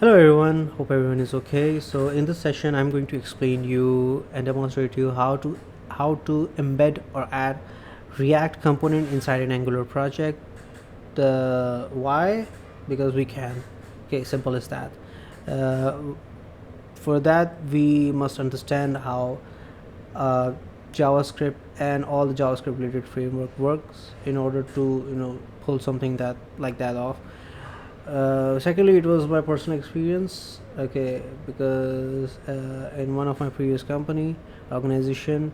Hello everyone, hope everyone is okay. So in this session I'm going to explain you and demonstrate you how to embed or add React component inside an Angular project. The why? Because we can. Okay, simple as that. Uh, for that we must understand how uh, JavaScript and all the JavaScript related framework works in order to pull something that like that off. Secondly, it was my personal experience, okay, because in one of my previous company organization,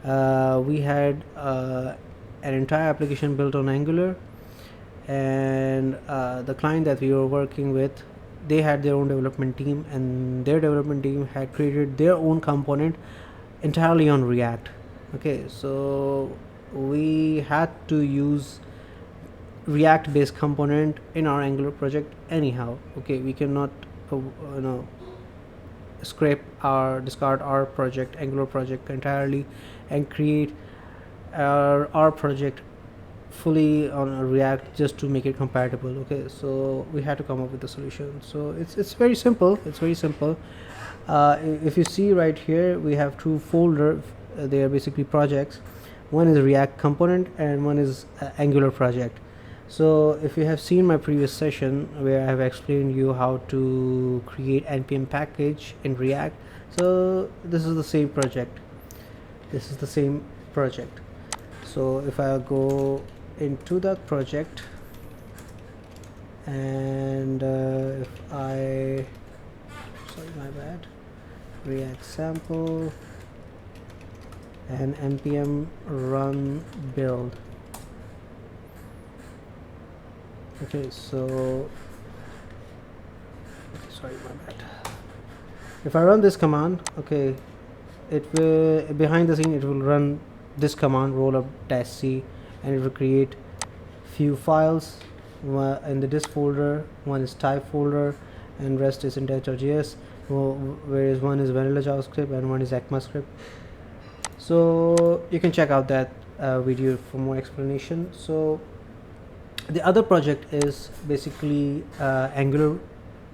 we had an entire application built on Angular, and the client that we were working with, they had their own development team, and their development team had created their own component entirely on React. Okay, so we had to use React based component in our Angular project anyhow. Okay, we cannot you know scrape our discard our project Angular project entirely and create our project fully on a React just to make it compatible. Okay, so we had to come up with a solution. So it's very simple. It's very simple. If you see right here, we have two folders. They are basically projects. One is React component and one is Angular project. So if you have seen my previous session where I have explained you how to create npm package in React, so this is the same project. So if I go into that project and if I sorry, my bad, React sample and npm run build. Okay, so sorry, my bad. If I run this command, okay, it will behind the scene it will run this command rollup-c, and it will create few files in the disk folder. One is type folder and rest is index.js, whereas one is vanilla JavaScript and one is ECMAScript. So you can check out that video for more explanation. So the other project is basically Angular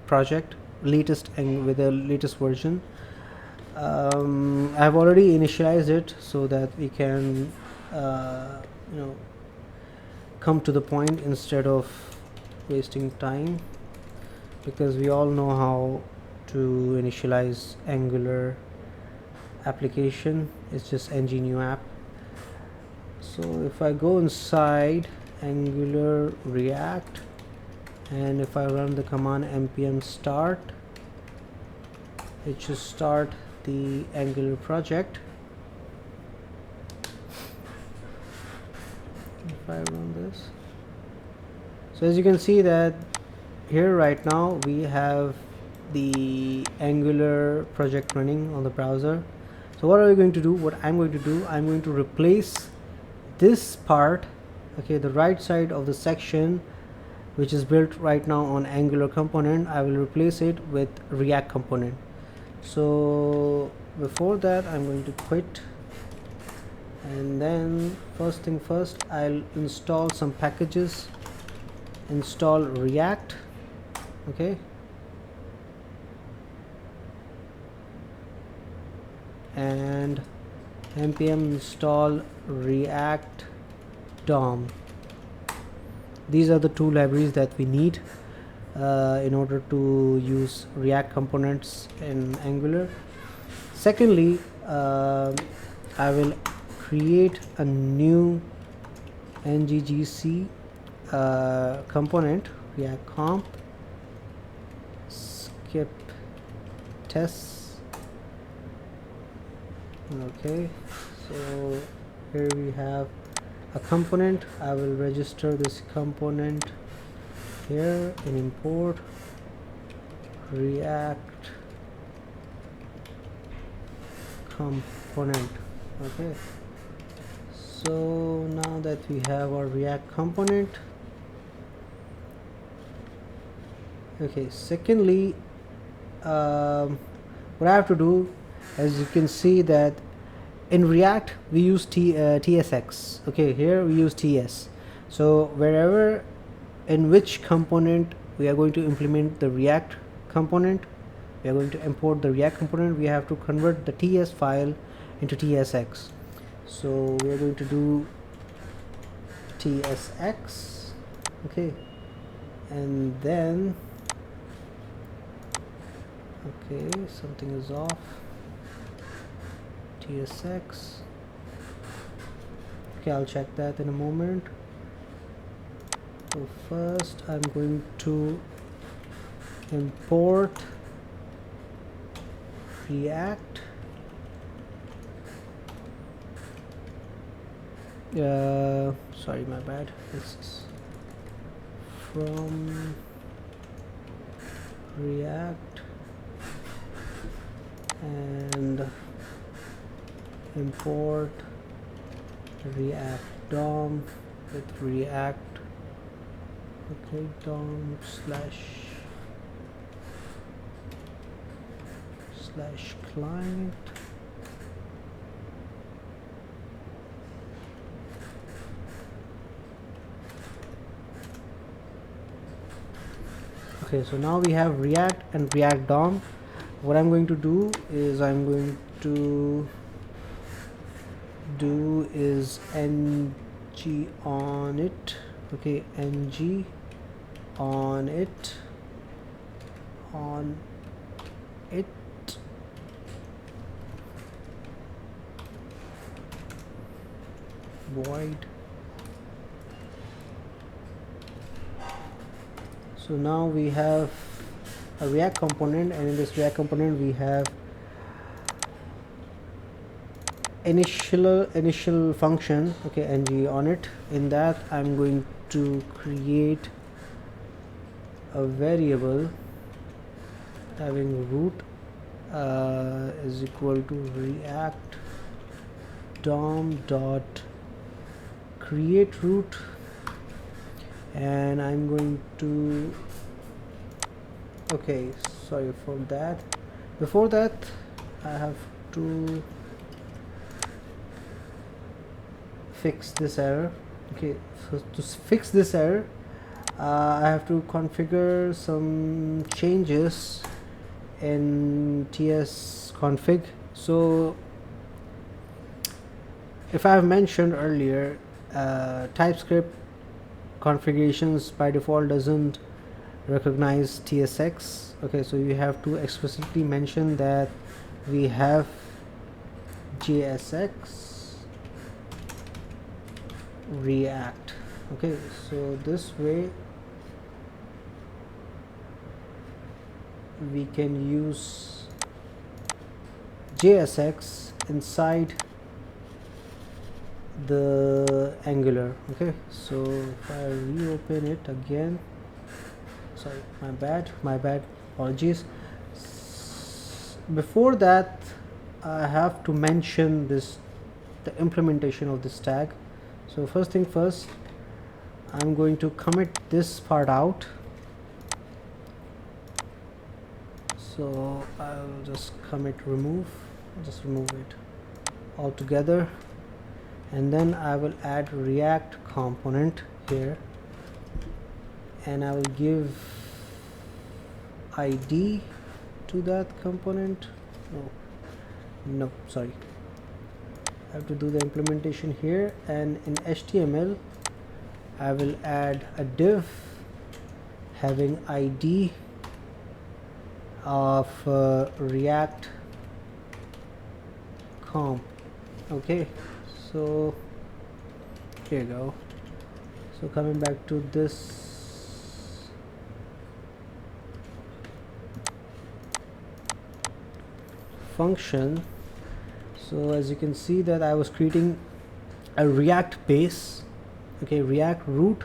project, latest and with the latest version. I've already initialized it so that we can come to the point instead of wasting time, because we all know how to initialize Angular application. It's just ng new app. So if I go inside Angular React and if I run the command npm start, it should start the Angular project. If I run this, so as you can see that here right now we have the Angular project running on the browser. So what are we going to do? What I'm going to do, I'm going to replace this part, okay, the right side of the section which is built right now on Angular component. I will replace it with React component. So before that I'm going to quit, and then first thing first, I'll install some packages. Install React, okay, and npm install React DOM. These are the two libraries that we need in order to use React components in Angular. Secondly, I will create a new nggc component, React comp skip tests. Okay, so here we have a component. I will register this component here in import React component. Okay, so now that we have our React component, okay, secondly, what I have to do, as you can see that in React we use tsx. Okay, here we use ts. So wherever in which component we are going to implement the React component. We are going to import the React component. We have to convert the TS file into TSX. So we are going to do TSX, okay, and then okay, something is off. TSX, okay, I'll check that in a moment. So first I'm going to import React, sorry, my bad, it's from React and import React DOM with React, okay, DOM slash client. Okay, so now we have React and React DOM. What I'm going to do is I'm going to do is ng on it, okay, ng on it void. So now we have a React component, and in this React component we have initial function, okay, ng on it. In that I'm going to create a variable having root is equal to React DOM dot create root, and I'm going to, okay, sorry for that. Before that I have to fix this error. Okay, so to fix this error I have to configure some changes in TS config. So if I have mentioned earlier, TypeScript configurations by default doesn't recognize TSX. Okay, so you have to explicitly mention that we have JSX React. Okay, so this way we can use JSX inside the Angular. Okay, so if I reopen it again, sorry, my bad, apologies. Before that I have to mention this, the implementation of this tag. So first thing first, I'm going to commit this part out. So I'll just commit remove it altogether, and then I will add React component here, and I will give ID to that component. No, sorry, I have to do the implementation here, and in HTML I will add a div having ID of React comp. Okay, so here you go. So coming back to this function, so as you can see that I was creating a React base, okay, React root,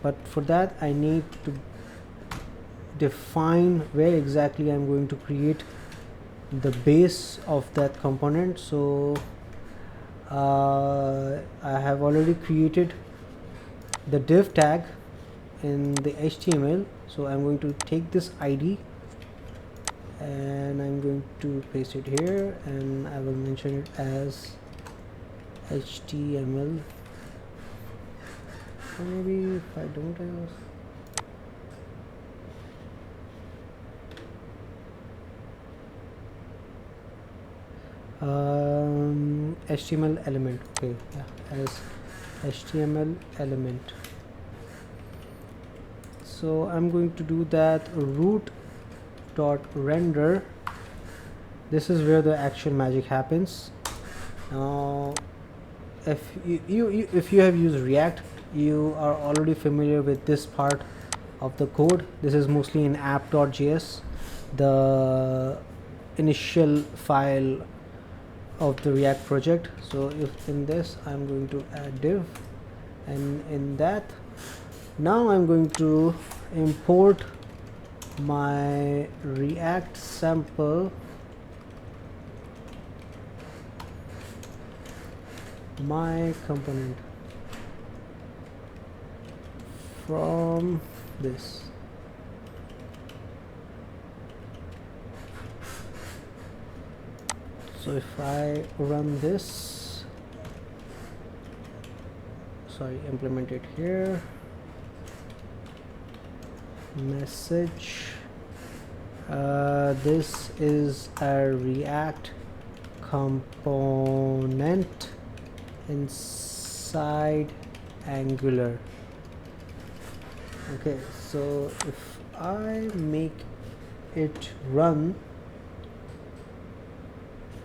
but for that I need to define where exactly I'm going to create the base of that component. So I have already created the div tag in the HTML, so I'm going to take this ID and I'm going to paste it here, and I will mention it as HTML, or maybe if I don't have, HTML element. Okay, yeah, as HTML element. So I'm going to do that root dot render. This is where the actual magic happens. Now if you have used React, you are already familiar with this part of the code. This is mostly in app.js, the initial file of the React project. So if in this I'm going to add div, and in that now I'm going to import my React sample, my component from this. So if I run this, sorry, implement it here, message, this is a React component inside Angular. Okay, so if I make it run,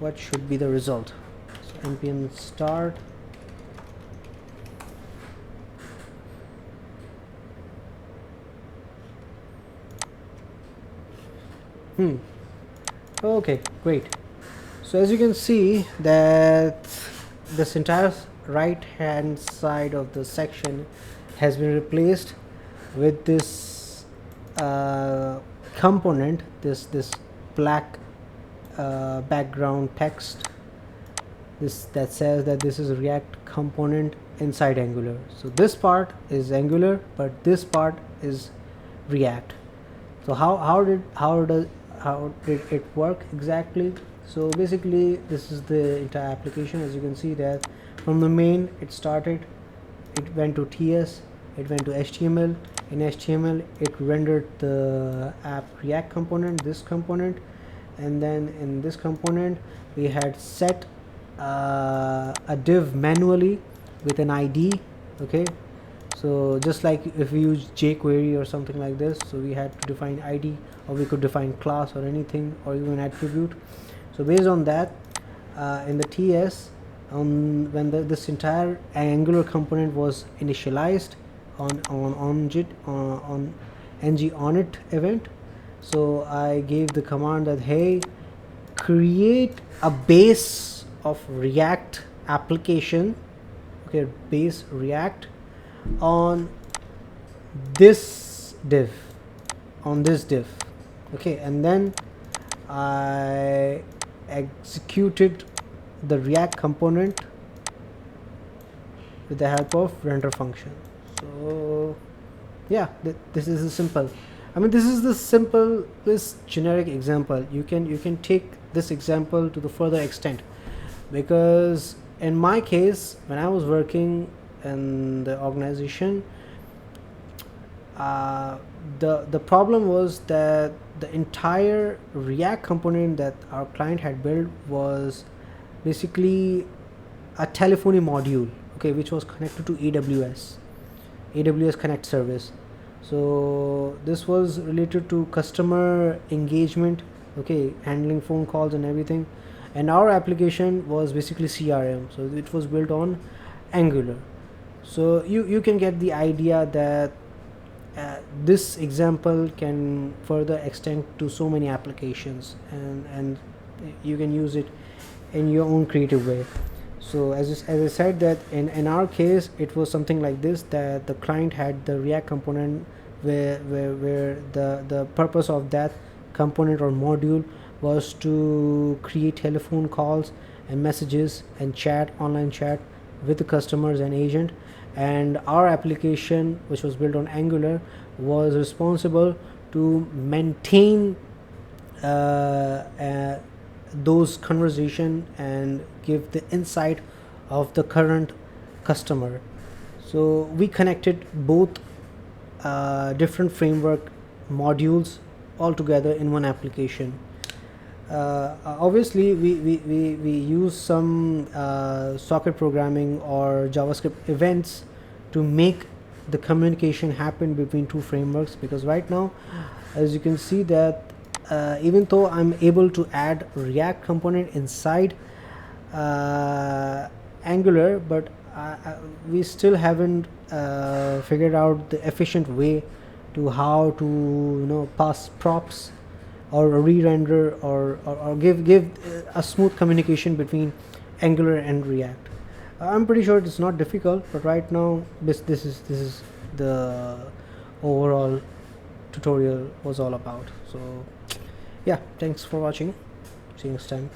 what should be the result? So npm start, okay, great. So as you can see that this entire right hand side of the section has been replaced with this component, this black background text, this that says that this is a React component inside Angular. So this part is Angular, but this part is React. So how did it work exactly? So basically this is the entire application. As you can see that from the main it started, it went to TS, it went to HTML. In HTML it rendered the app React component, this component, and then in this component we had set a div manually with an ID. Okay, so just like if we use jQuery or something like this, so we had to define ID, or we could define class or anything, or even attribute. So based on that, in the TS, when this entire Angular component was initialized on ng onIt event, so I gave the command that, hey, create a base of React application, okay, base React on this div, okay, and then I executed the React component with the help of render function. So yeah, this is a simple, I mean, this is the simple, this generic example. You can take this example to the further extent, because in my case, when I was working in the organization, the problem was that the entire React component that our client had built was basically a telephony module, okay, which was connected to AWS Connect service. So this was related to customer engagement, okay, handling phone calls and everything, and our application was basically CRM, so it was built on Angular. So you can get the idea that this example can further extend to so many applications, and you can use it in your own creative way. So as I said, that in our case it was something like this, that the client had the React component where the purpose of that component or module was to create telephone calls and messages and chat, online chat with the customers and agent, and our application, which was built on Angular, was responsible to maintain those conversation and give the insight of the current customer. So we connected both different framework modules all together in one application. Obviously we use some socket programming or JavaScript events to make the communication happen between two frameworks, because right now, as you can see, that even though I'm able to add React component inside Angular, but we still haven't figured out the efficient way to how to pass props or re-render or give a smooth communication between Angular and React. I'm pretty sure it's not difficult, but right now this is the overall tutorial was all about. So yeah, thanks for watching. See you next time.